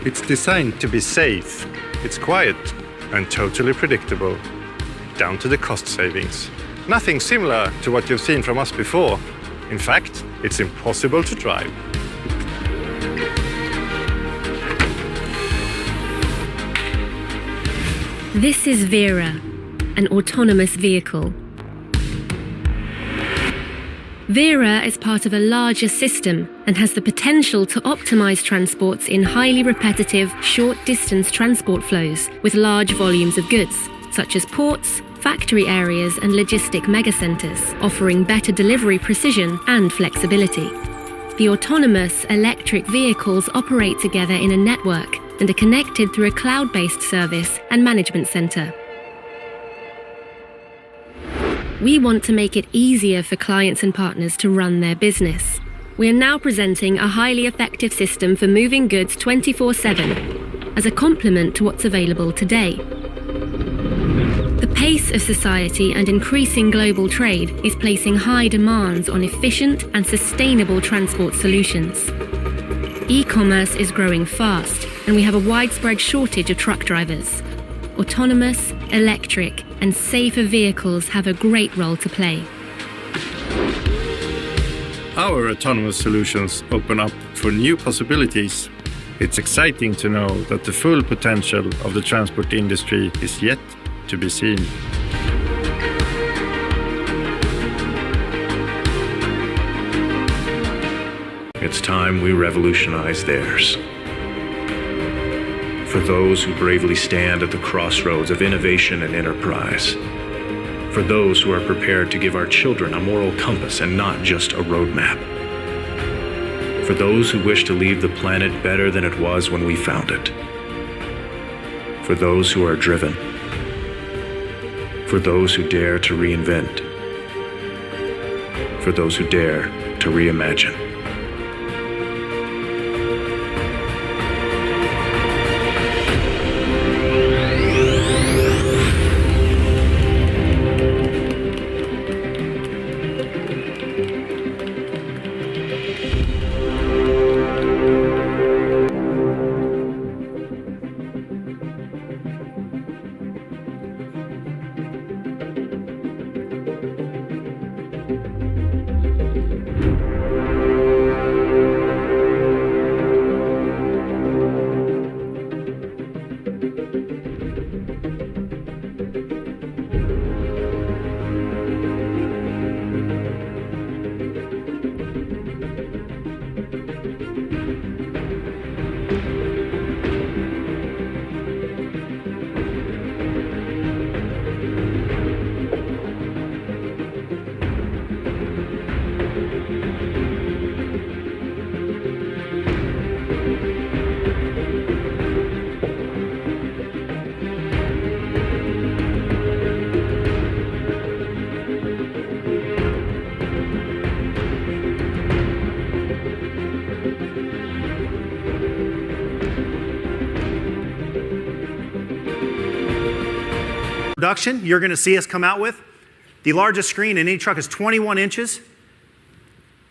It's designed to be safe, it's quiet and totally predictable, down to the cost savings. Nothing similar to what you've seen from us before. In fact, it's impossible to drive. This is Vera, an autonomous vehicle. Vera is part of a larger system and has the potential to optimize transports in highly repetitive, short-distance transport flows with large volumes of goods, such as ports, factory areas and logistic megacenters, offering better delivery precision and flexibility. The autonomous electric vehicles operate together in a network and are connected through a cloud-based service and management center. We want to make it easier for clients and partners to run their business. We are now presenting a highly effective system for moving goods 24/7 as a complement to what's available today. The pace of society and increasing global trade is placing high demands on efficient and sustainable transport solutions. E-commerce is growing fast, and we have a widespread shortage of truck drivers. Autonomous, electric, and safer vehicles have a great role to play. Our autonomous solutions open up for new possibilities. It's exciting to know that the full potential of the transport industry is yet to be seen. It's time we revolutionize theirs. For those who bravely stand at the crossroads of innovation and enterprise. For those who are prepared to give our children a moral compass and not just a roadmap. For those who wish to leave the planet better than it was when we found it. For those who are driven. For those who dare to reinvent. For those who dare to reimagine. Production, you're going to see us come out with. The largest screen in any truck is 21 inches.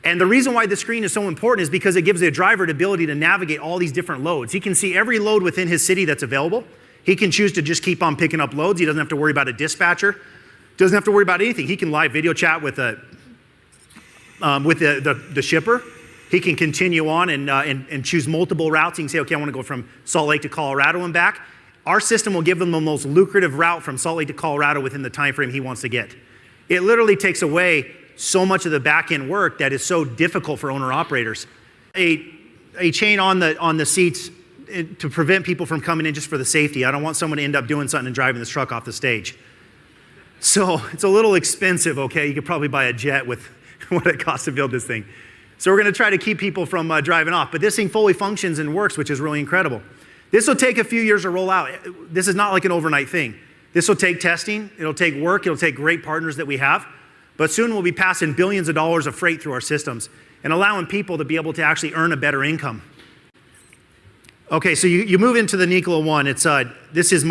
And the reason why the screen is so important is because it gives the driver the ability to navigate all these different loads. He can see every load within his city that's available. He can choose to just keep on picking up loads. He doesn't have to worry about a dispatcher. Doesn't have to worry about anything. He can live video chat with the shipper. He can continue on and choose multiple routes. He can say, okay, I want to go from Salt Lake to Colorado and back. Our system will give them the most lucrative route from Salt Lake to Colorado within the time frame he wants to get. It literally takes away so much of the back-end work that is so difficult for owner-operators. A chain on the seats to prevent people from coming in just for the safety. I don't want someone to end up doing something and driving this truck off the stage. So it's a little expensive, okay? You could probably buy a jet with what it costs to build this thing. So we're gonna try to keep people from driving off. But this thing fully functions and works, which is really incredible. This will take a few years to roll out. This is not like an overnight thing. This will take testing, it'll take work, it'll take great partners that we have, but soon we'll be passing billions of dollars of freight through our systems and allowing people to be able to actually earn a better income. Okay, so you move into the Nikola One. It's this is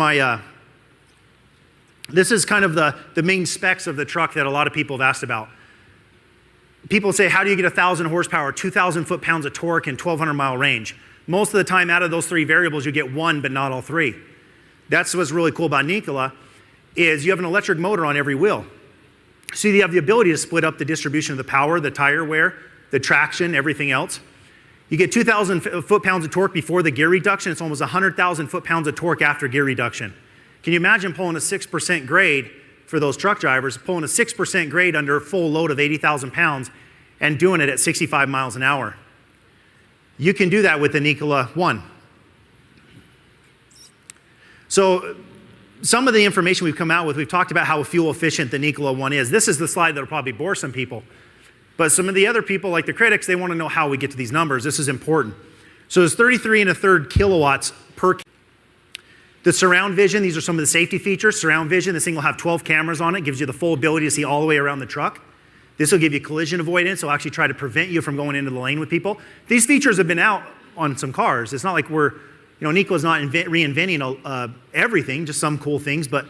kind of the main specs of the truck that a lot of people have asked about. People say, how do you get 1,000 horsepower, 2,000 foot-pounds of torque, and 1,200 mile range? Most of the time out of those 3 variables, you get 1, but not all 3. That's what's really cool about Nikola, is you have an electric motor on every wheel. So you have the ability to split up the distribution of the power, the tire wear, the traction, everything else. You get 2,000 foot-pounds of torque before the gear reduction. It's almost 100,000 foot-pounds of torque after gear reduction. Can you imagine pulling a 6% grade for those truck drivers, pulling a 6% grade under a full load of 80,000 pounds and doing it at 65 miles an hour? You can do that with the Nikola 1. So some of the information we've come out with, we've talked about how fuel efficient the Nikola 1 is. This is the slide that'll probably bore some people. But some of the other people, like the critics, they want to know how we get to these numbers. This is important. So there's 33 1/3 kilowatts per. The surround vision, these are some of the safety features. Surround vision, this thing will have 12 cameras on it, gives you the full ability to see all the way around the truck. This will give you collision avoidance. It'll actually try to prevent you from going into the lane with people. These features have been out on some cars. It's not like Nikola's not reinventing everything, just some cool things, but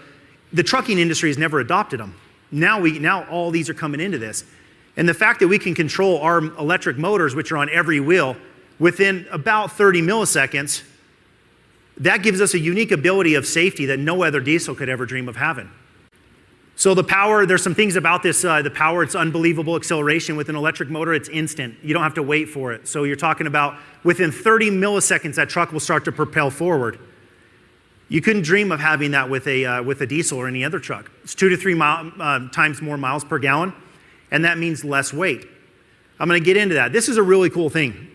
the trucking industry has never adopted them. Now all these are coming into this. And the fact that we can control our electric motors, which are on every wheel, within about 30 milliseconds, that gives us a unique ability of safety that no other diesel could ever dream of having. So the power, there's some things about this, the power, it's unbelievable acceleration. With an electric motor, it's instant. You don't have to wait for it. So you're talking about within 30 milliseconds, that truck will start to propel forward. You couldn't dream of having that with a diesel or any other truck. It's 2 to 3 times more miles per gallon, and that means less weight. I'm going to get into that. This is a really cool thing.